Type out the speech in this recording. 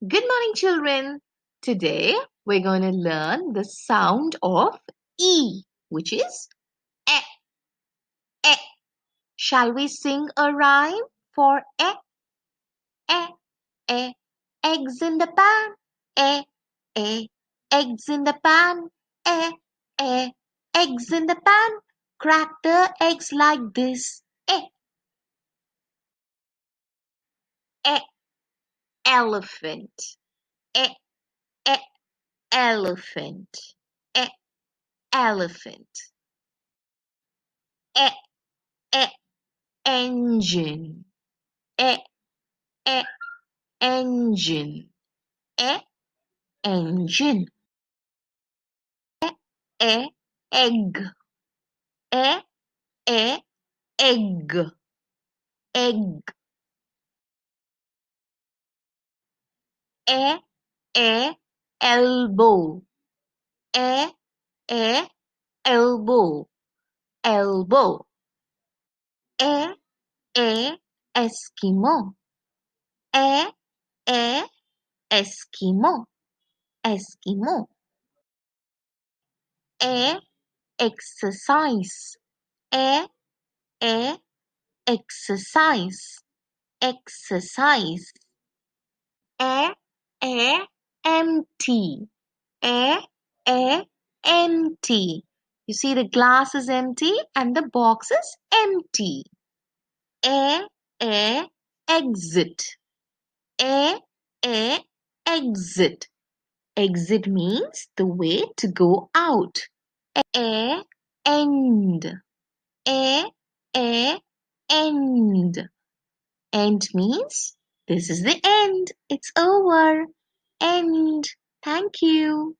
Good morning, children. Today we're going to learn the sound of E, which is E, E. Shall we sing a rhyme for E, E, E? Eggs in the pan, E, E. Eggs in the pan, E, E. Eggs in the pan. Crack the eggs like this, E, E. Elephant, E, E. Elephant, E, elephant. E, E. Engine, e, e, engine, e, engine, e, egg, e, e, egg, egg, e, e, elbow, e, e, elbow, elbow, e, e, Eskimo, e, e, Eskimo, Eskimo, e, exercise, e, e, exercise, exercise, e, empty, e, empty. You see the glass is empty and the box is empty. E, exit, e, exit. Exit means the way to go out. E, end, e, end. End means this is the end. It's over. End. Thank you.